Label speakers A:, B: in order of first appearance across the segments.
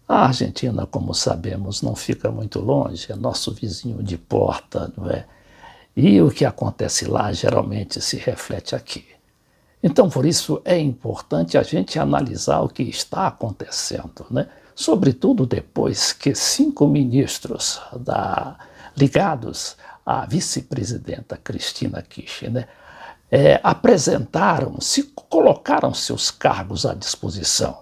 A: A Argentina, como sabemos, não fica muito longe, é nosso vizinho de porta, não é? E o que acontece lá geralmente se reflete aqui. Então, por isso, é importante a gente analisar o que está acontecendo, né? Sobretudo depois que 5 ministros ligados à vice-presidenta Cristina Kirchner colocaram seus cargos à disposição,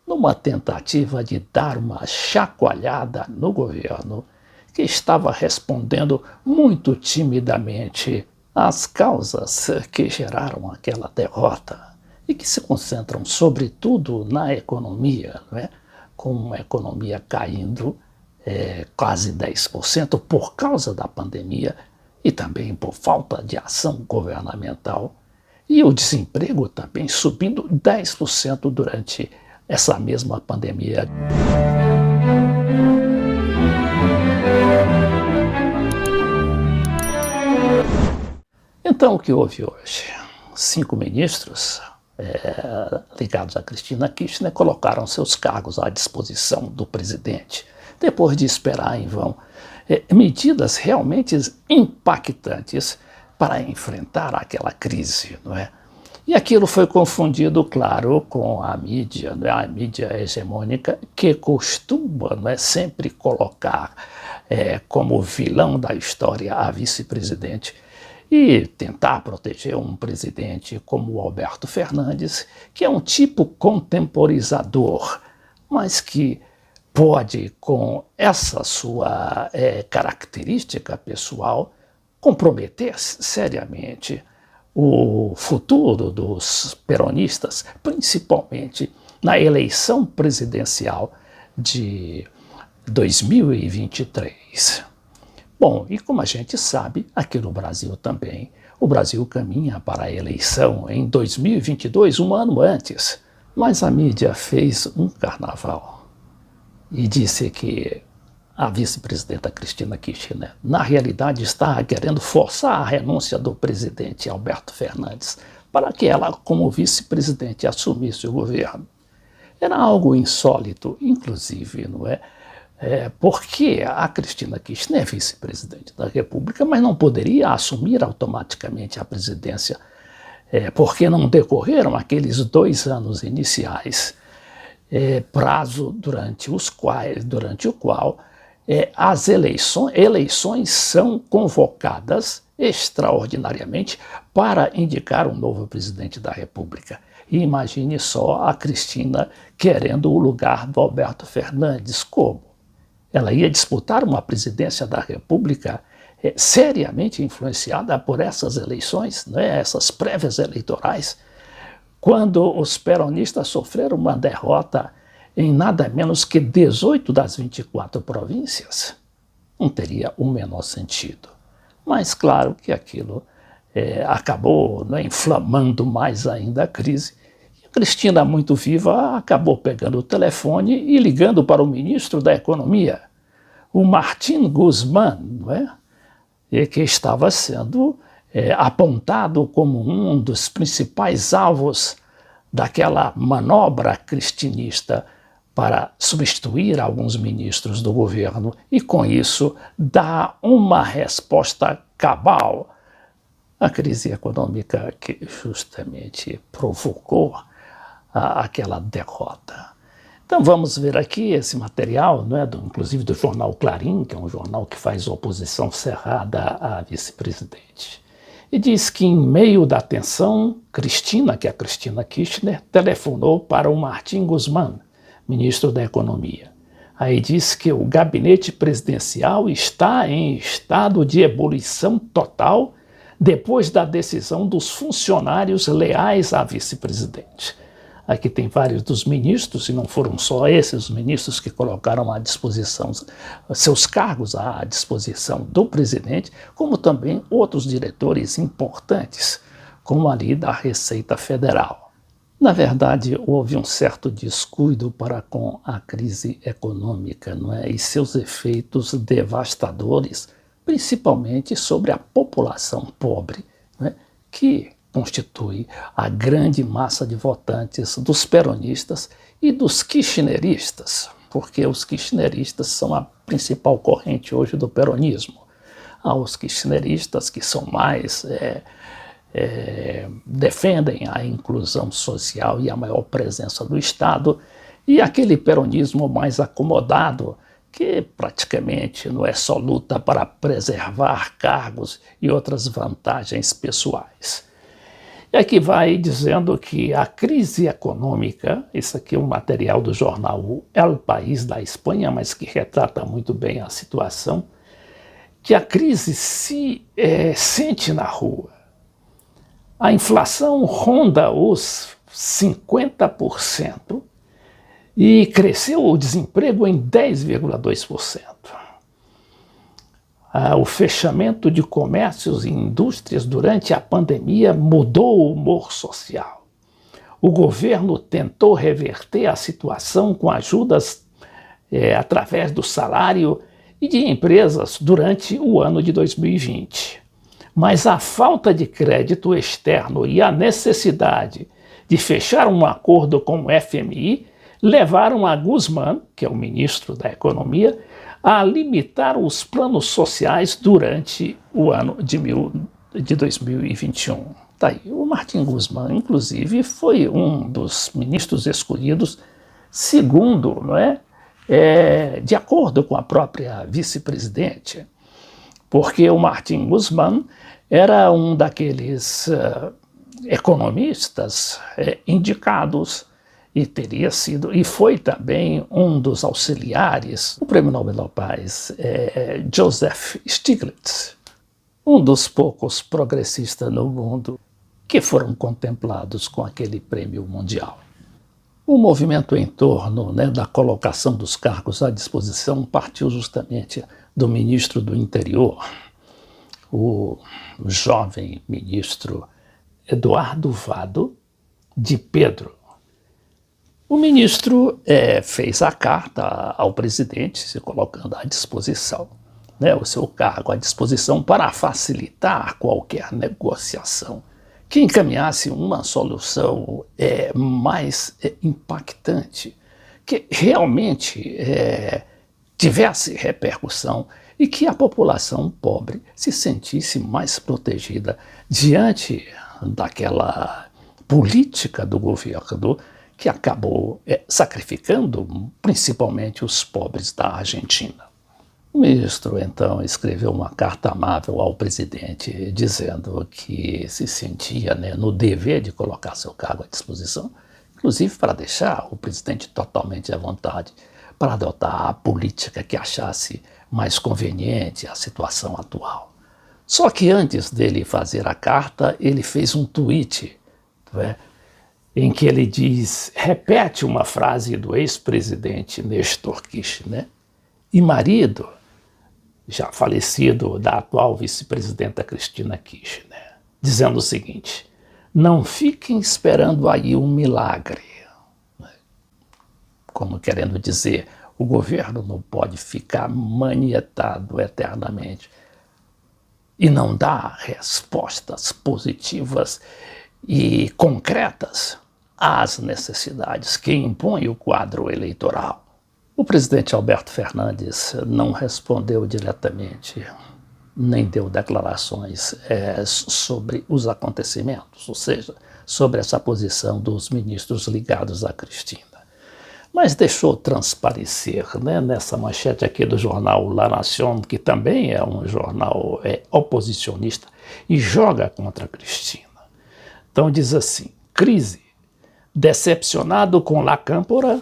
A: numa tentativa de dar uma chacoalhada no governo, que estava respondendo muito timidamente às causas que geraram aquela derrota e que se concentram sobretudo na economia, não é? Com a economia caindo quase 10% por causa da pandemia e também por falta de ação governamental, e o desemprego também subindo 10% durante essa mesma pandemia. Então, o que houve hoje? 5 ministros ligados a Cristina Kirchner colocaram seus cargos à disposição do presidente, depois de esperar em vão medidas realmente impactantes para enfrentar aquela crise, não é? E aquilo foi confundido, claro, com a mídia, né? A mídia hegemônica, que costuma, não é, sempre colocar como vilão da história a vice-presidente e tentar proteger um presidente como o Alberto Fernandes, que é um tipo contemporizador, mas que pode, com essa sua característica pessoal, comprometer seriamente o futuro dos peronistas, principalmente na eleição presidencial de 2023. Bom, e como a gente sabe, aqui no Brasil também, o Brasil caminha para a eleição em 2022, um ano antes, mas a mídia fez um carnaval e disse que a vice-presidenta Cristina Kirchner, na realidade, está querendo forçar a renúncia do presidente Alberto Fernandes para que ela, como vice-presidente, assumisse o governo. Era algo insólito, inclusive, não é? Porque a Cristina Kirchner é vice-presidente da República, mas não poderia assumir automaticamente a presidência, porque não decorreram aqueles 2 anos iniciais, prazo durante o qual as eleições são convocadas extraordinariamente para indicar um novo presidente da República. E imagine só a Cristina querendo o lugar do Alberto Fernandes. Como? Ela ia disputar uma presidência da República seriamente influenciada por essas eleições, né, essas prévias eleitorais, quando os peronistas sofreram uma derrota em nada menos que 18 das 24 províncias. Não teria o menor sentido. Mas claro que aquilo acabou, né, inflamando mais ainda a crise. E a Cristina, muito viva, acabou pegando o telefone e ligando para o ministro da Economia, o Martín Guzmán, não é? Que estava sendo apontado como um dos principais alvos daquela manobra cristinista para substituir alguns ministros do governo e, com isso, dar uma resposta cabal à crise econômica que justamente provocou aquela derrota. Então vamos ver aqui esse material, não é, inclusive do jornal Clarim, que é um jornal que faz oposição cerrada à vice-presidente. E diz que, em meio da tensão, Cristina, que é a Cristina Kirchner, telefonou para o Martín Guzmán, ministro da Economia. Aí diz que o gabinete presidencial está em estado de ebulição total depois da decisão dos funcionários leais à vice-presidente. Aqui tem vários dos ministros, e não foram só esses os ministros que colocaram à disposição seus cargos à disposição do presidente, como também outros diretores importantes, como ali da Receita Federal. Na verdade, houve um certo descuido para com a crise econômica, não é? E seus efeitos devastadores, principalmente sobre a população pobre, não é? Que constitui a grande massa de votantes dos peronistas e dos kirchneristas. porque os kirchneristas são a principal corrente hoje do peronismo. Há os kirchneristas que são mais defendem a inclusão social e a maior presença do Estado, e aquele peronismo mais acomodado, que praticamente não é só luta para preservar cargos e outras vantagens pessoais. E aqui vai dizendo que a crise econômica, isso aqui é um material do jornal El País da Espanha, mas que retrata muito bem a situação, que a crise se sente na rua. A inflação ronda os 50%, e cresceu o desemprego em 10,2%. O fechamento de comércios e indústrias durante a pandemia mudou o humor social. O governo tentou reverter a situação com ajudas através do salário e de empresas durante o ano de 2020. Mas a falta de crédito externo e a necessidade de fechar um acordo com o FMI levaram a Guzmán, que é o ministro da Economia, a limitar os planos sociais durante o ano de 2021. Tá aí. O Martín Guzmán, inclusive, foi um dos ministros escolhidos segundo, de acordo com a própria vice-presidente, porque o Martín Guzmán era um daqueles economistas indicados e teria sido, e foi também um dos auxiliares do Prêmio Nobel da Paz, Joseph Stiglitz, um dos poucos progressistas no mundo que foram contemplados com aquele prêmio mundial. O movimento em torno da colocação dos cargos à disposição partiu justamente do ministro do Interior, o jovem ministro Eduardo Vado de Pedro. O ministro fez a carta ao presidente, se colocando à disposição, o seu cargo à disposição para facilitar qualquer negociação que encaminhasse uma solução mais impactante, que realmente tivesse repercussão e que a população pobre se sentisse mais protegida diante daquela política do governo que acabou sacrificando principalmente os pobres da Argentina. O ministro, então, escreveu uma carta amável ao presidente, dizendo que se sentia no dever de colocar seu cargo à disposição, inclusive para deixar o presidente totalmente à vontade para adotar a política que achasse mais conveniente à situação atual. Só que antes dele fazer a carta, ele fez um tweet, em que ele repete uma frase do ex-presidente Néstor Kirchner e marido, já falecido, da atual vice-presidenta Cristina Kirchner, dizendo o seguinte: não fiquem esperando aí um milagre. Como querendo dizer, o governo não pode ficar manietado eternamente e não dar respostas positivas e concretas às necessidades que impõe o quadro eleitoral. O presidente Alberto Fernandes não respondeu diretamente, nem deu declarações sobre os acontecimentos, ou seja, sobre essa posição dos ministros ligados a Cristina. Mas deixou transparecer, nessa manchete aqui do jornal La Nación, que também é um jornal oposicionista e joga contra Cristina. Então diz assim: crise, decepcionado com La Cámpora.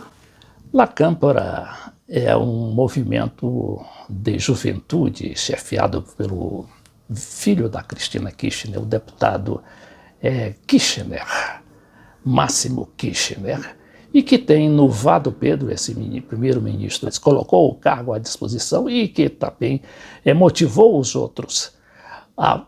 A: La Cámpora é um movimento de juventude chefiado pelo filho da Cristina Kirchner, o deputado Kirchner, Máximo Kirchner, e que tem no Vado Pedro, esse primeiro-ministro, colocou o cargo à disposição e que também motivou os outros a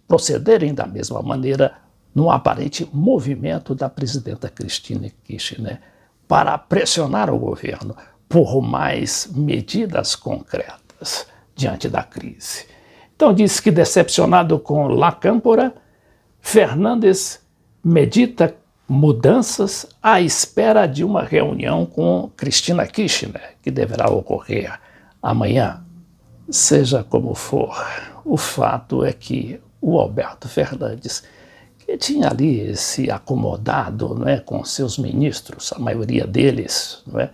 A: procederem da mesma maneira num aparente movimento da presidenta Cristina Kirchner para pressionar o governo por mais medidas concretas diante da crise. Então diz que, decepcionado com La Cámpora, Fernandes medita mudanças à espera de uma reunião com Cristina Kirchner, que deverá ocorrer amanhã. Seja como for, o fato é que o Alberto Fernandes, que tinha ali se acomodado, não é, com seus ministros, a maioria deles, não é,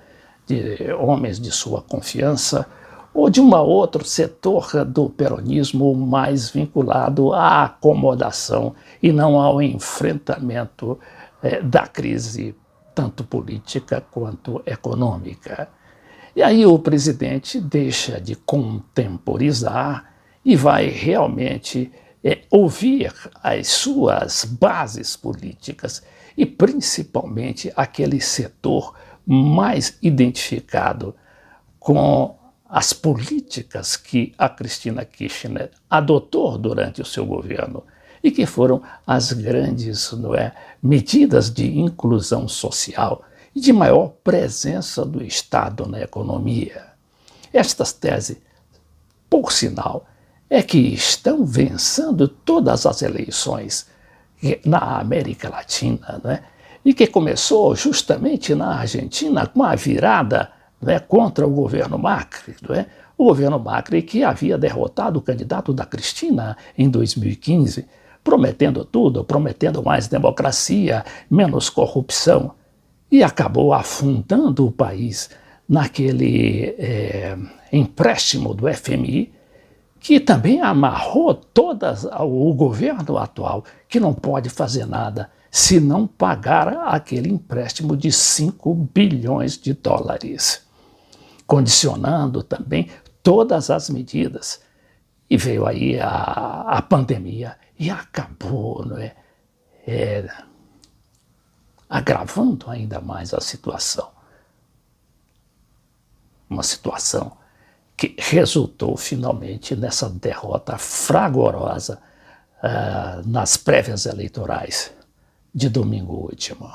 A: de homens de sua confiança, ou de um outro setor do peronismo mais vinculado à acomodação e não ao enfrentamento da crise, tanto política quanto econômica. E aí o presidente deixa de contemporizar e vai realmente ouvir as suas bases políticas e principalmente aquele setor mais identificado com as políticas que a Cristina Kirchner adotou durante o seu governo e que foram as grandes, não é, medidas de inclusão social e de maior presença do Estado na economia. Estas teses, por sinal, é que estão vencendo todas as eleições na América Latina, né? E que começou justamente na Argentina com a virada, né, contra o governo Macri, né? O governo Macri que havia derrotado o candidato da Cristina em 2015, prometendo tudo, prometendo mais democracia, menos corrupção, e acabou afundando o país naquele empréstimo do FMI, que também amarrou o governo atual, que não pode fazer nada se não pagar aquele empréstimo de 5 bilhões de dólares, condicionando também todas as medidas. E veio aí a pandemia e acabou, não é, agravando ainda mais a situação. Uma situação que resultou finalmente nessa derrota fragorosa nas prévias eleitorais de domingo último.